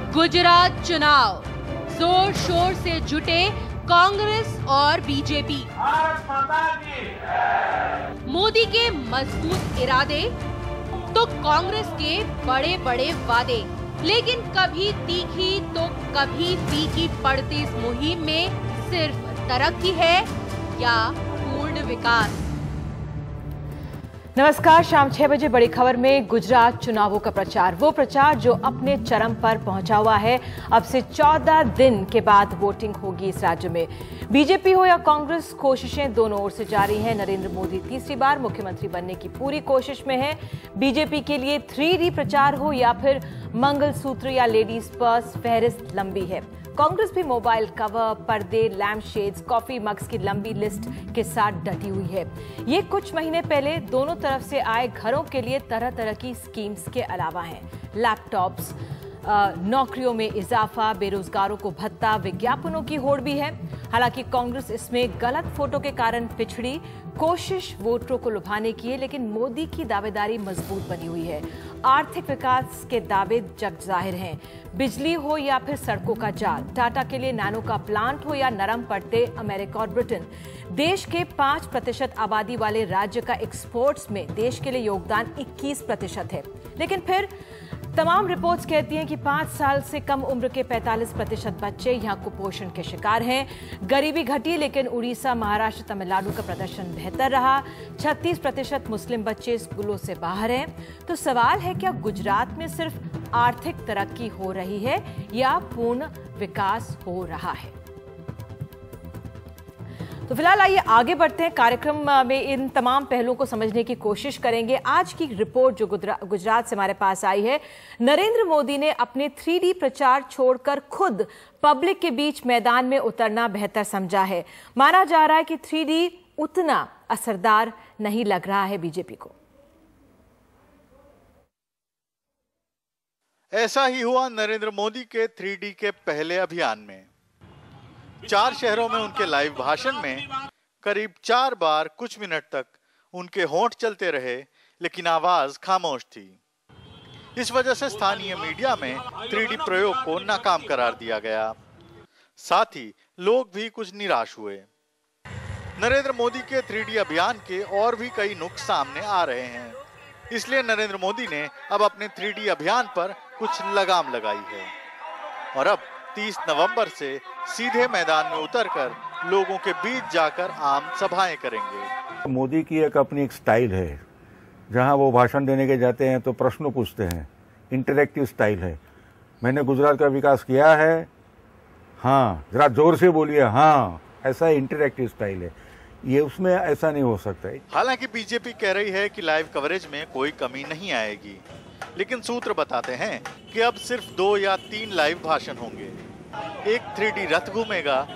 गुजरात चुनाव, जोर शोर से जुटे कांग्रेस और बीजेपी। मोदी के मजबूत इरादे तो कांग्रेस के बड़े बड़े वादे, लेकिन कभी तीखी तो कभी फीकी पड़ती इस मुहिम में सिर्फ तरक्की है या पूर्ण विकास। नमस्कार, शाम 6 बजे बड़ी खबर में गुजरात चुनावों का प्रचार, वो प्रचार जो अपने चरम पर पहुंचा हुआ है। अब से 14 दिन के बाद वोटिंग होगी इस राज्य में। बीजेपी हो या कांग्रेस, कोशिशें दोनों ओर से जारी हैं। नरेंद्र मोदी तीसरी बार मुख्यमंत्री बनने की पूरी कोशिश में है। बीजेपी के लिए 3D प्रचार हो या फिर मंगलसूत्र या लेडीज पर्स, फहरिस्त लंबी है। कांग्रेस भी मोबाइल कवर, पर्दे, लैम्प शेड्स, कॉफी मग्स की लंबी लिस्ट के साथ डटी हुई है। ये कुछ महीने पहले दोनों तरफ से आए घरों के लिए तरह तरह की स्कीम्स के अलावा हैं। लैपटॉप्स, नौकरियों में इजाफा, बेरोजगारों को भत्ता, विज्ञापनों की होड़ भी है। हालांकि कांग्रेस इसमें गलत फोटो के कारण पिछड़ी। कोशिश वोटरों को लुभाने की है, लेकिन मोदी की दावेदारी मजबूत बनी हुई है। आर्थिक विकास के दावे जग जाहिर हैं। बिजली हो या फिर सड़कों का जाल, टाटा के लिए नैनो का प्लांट हो या नरम पड़ते अमेरिका और ब्रिटेन, देश के 5% आबादी वाले राज्य का एक्सपोर्ट्स में देश के लिए योगदान 21% है। लेकिन फिर तमाम रिपोर्ट्स कहती हैं कि 5 साल से कम उम्र के 45% बच्चे यहां कुपोषण के शिकार हैं। गरीबी घटी, लेकिन उड़ीसा, महाराष्ट्र, तमिलनाडु का प्रदर्शन बेहतर रहा। 36% मुस्लिम बच्चे स्कूलों से बाहर हैं। तो सवाल है, क्या गुजरात में सिर्फ आर्थिक तरक्की हो रही है या पूर्ण विकास हो रहा है? तो फिलहाल आइए आगे बढ़ते हैं। कार्यक्रम में इन तमाम पहलुओं को समझने की कोशिश करेंगे। आज की रिपोर्ट जो गुजरात से हमारे पास आई है, नरेंद्र मोदी ने अपने 3D प्रचार छोड़कर खुद पब्लिक के बीच मैदान में उतरना बेहतर समझा है। माना जा रहा है कि 3D उतना असरदार नहीं लग रहा है बीजेपी को। ऐसा ही हुआ नरेंद्र मोदी के 3D के पहले अभियान में। 4 शहरों में उनके लाइव भाषण में करीब 4 बार कुछ मिनट तक उनके होंठ चलते रहे, लेकिन आवाज खामोश थी। इस वजह से स्थानीय मीडिया में 3D प्रयोग को नाकाम करार दिया गया। साथ ही लोग भी कुछ निराश हुए। नरेंद्र मोदी के 3D अभियान के और भी कई नुक्स सामने आ रहे हैं। इसलिए नरेंद्र मोदी ने अब अपने 3D अभियान पर कुछ लगाम लगाई है और अब 30 नवंबर से सीधे मैदान में उतरकर लोगों के बीच जाकर आम सभाएं करेंगे। मोदी की एक स्टाइल है, जहां वो भाषण देने के जाते हैं तो प्रश्न पूछते हैं। इंटरैक्टिव स्टाइल है। मैंने गुजरात का विकास किया है, हाँ, जरा जोर से बोलिए, हाँ, ऐसा इंटरैक्टिव स्टाइल है। ये उसमें ऐसा नहीं हो सकता है। हालांकि बीजेपी कह रही है कि लाइव कवरेज में कोई कमी नहीं आएगी, लेकिन सूत्र बताते हैं कि अब सिर्फ 2 या 3 लाइव भाषण होंगे। एक 3D रथ घूमेगा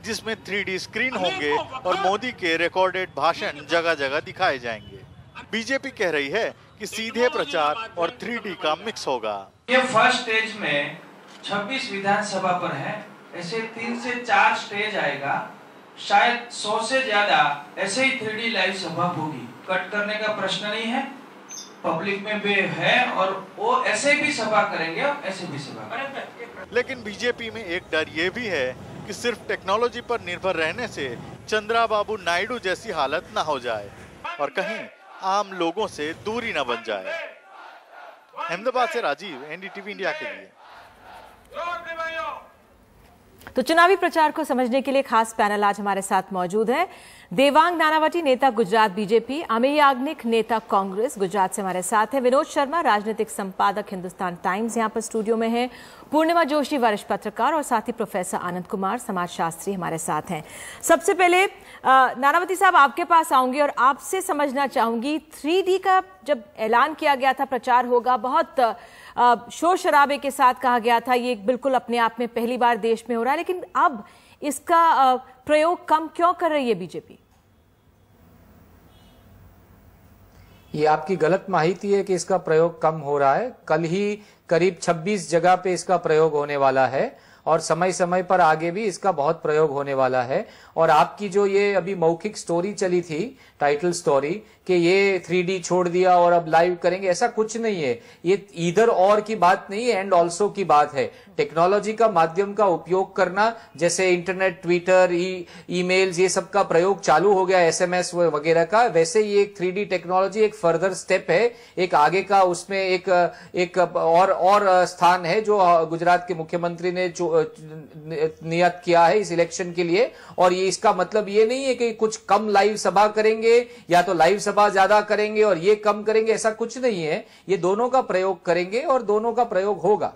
जिसमें 3D स्क्रीन होंगे और मोदी के रिकॉर्डेड भाषण जगह जगह दिखाए जाएंगे। बीजेपी कह रही है कि सीधे प्रचार और 3D का मिक्स होगा। ये फर्स्ट स्टेज में 26 विधानसभा पर है, ऐसे 3 से 4 स्टेज आएगा। शायद 100 से ज्यादा ऐसे ही 3D लाइव सभा होगी। कट करने का प्रश्न नहीं है, पब्लिक में भी है और वो ऐसे भी सभा करेंगे और ऐसे भी सभा करेंगे। लेकिन बीजेपी में एक डर ये भी है कि सिर्फ टेक्नोलॉजी पर निर्भर रहने से चंद्राबाबू नायडू जैसी हालत न हो जाए और कहीं आम लोगों से दूरी न बन जाए। अहमदाबाद से राजीव, एनडीटीवी इंडिया के लिए। तो चुनावी प्रचार को समझने के लिए खास पैनल आज हमारे साथ मौजूद है। देवांग नानावटी, नेता गुजरात बीजेपी, अमेय याग्निक, नेता कांग्रेस, गुजरात से हमारे साथ हैं। विनोद शर्मा, राजनीतिक संपादक, हिंदुस्तान टाइम्स, यहाँ पर स्टूडियो में है। पूर्णिमा जोशी, वरिष्ठ पत्रकार, और साथ ही प्रोफेसर आनंद कुमार, समाजशास्त्री, हमारे साथ हैं। सबसे पहले नानावती साहब आपके पास आऊंगी और आपसे समझना चाहूंगी, 3D का जब ऐलान किया गया था प्रचार होगा, बहुत शोर शराबे के साथ कहा गया था, ये बिल्कुल अपने आप में पहली बार देश में हो रहा है, लेकिन अब इसका प्रयोग कम क्यों कर रही है बीजेपी? ये आपकी गलत माहिती है कि इसका प्रयोग कम हो रहा है। कल ही करीब 26 जगह पे इसका प्रयोग होने वाला है और समय समय पर आगे भी इसका बहुत प्रयोग होने वाला है। और आपकी जो ये अभी मौखिक स्टोरी चली थी, टाइटल स्टोरी, कि ये 3D छोड़ दिया और अब लाइव करेंगे, ऐसा कुछ नहीं है। ये ईदर और की बात नहीं है, एंड ऑल्सो की बात है। टेक्नोलॉजी का माध्यम का उपयोग करना, जैसे इंटरनेट, ट्विटर, ईमेल्स, ये सब का प्रयोग चालू हो गया, SMS वगैरह का, वैसे ये एक 3D टेक्नोलॉजी एक फर्दर स्टेप है, एक आगे का उसमें एक और स्थान है जो गुजरात के मुख्यमंत्री ने नियत किया है इस इलेक्शन के लिए। और ये इसका मतलब ये नहीं है कि कुछ कम लाइव सभा करेंगे या तो लाइव सभा ज्यादा करेंगे और ये कम करेंगे, ऐसा कुछ नहीं है। ये दोनों का प्रयोग करेंगे और दोनों का प्रयोग होगा।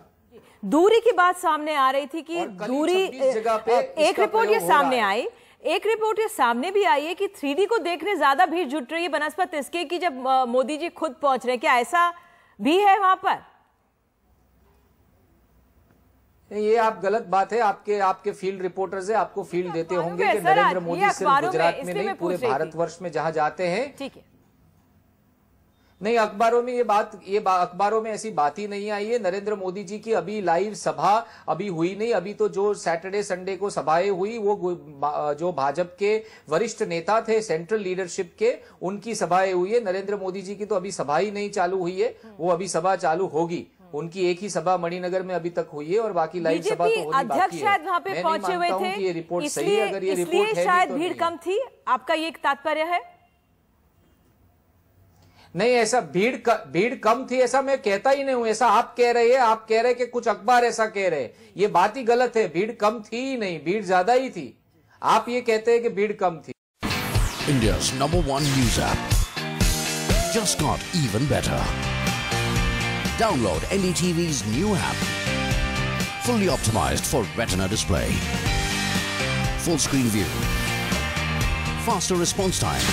दूरी की बात सामने आ रही थी कि दूरी जगह पे एक रिपोर्ट ये सामने आई, एक रिपोर्ट ये सामने भी आई है कि 3D को देखने ज्यादा भीड़ जुट रही है बनस्पत इसके कि जब मोदी जी खुद पहुंच रहे हैं। क्या ऐसा भी है वहां पर? ये आप गलत बात है। आपके फील्ड रिपोर्टर्स है, आपको फील्ड देते होंगे कि नरेंद्र मोदी सिर्फ गुजरात में नहीं, पूरे भारतवर्ष में जहां जाते हैं। ठीक है, नहीं, अखबारों में अखबारों में ऐसी बात ही नहीं आई है। नरेंद्र मोदी जी की अभी लाइव सभा अभी हुई नहीं। अभी तो जो सैटरडे संडे को सभाएं हुई वो जो भाजपा के वरिष्ठ नेता थे, सेंट्रल लीडरशिप के, उनकी सभाएं हुई है। नरेंद्र मोदी जी की तो अभी सभा ही नहीं चालू हुई है, वो अभी सभा चालू होगी। उनकी एक ही सभा मणिनगर में अभी तक हुई है और बाकी लाइव सभा तो होनी बाकी है। शायद वहां पे पहुंचे हुए थे, ये रिपोर्ट सही है। अगर ये रिपोर्ट है शायद भीड़ कम थी, आपका ये तात्पर्य है? नहीं, ऐसा भीड़ कम थी ऐसा मैं कहता ही नहीं हूं। ऐसा आप कह रहे हैं, आप कह रहे हैं कि कुछ अखबार ऐसा कह रहे हैं, ये बात ही गलत है। भीड़ कम थी ही नहीं, भीड़ ज्यादा ही थी। आप ये कहते हैं कि भीड़ कम थी। India's #1 news app just got even better. Download NDTV's new app, fully optimized for Retina display, full screen view, faster response time,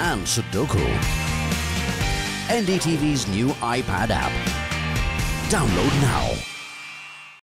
and Sudoku. NDTV's new iPad app. Download now.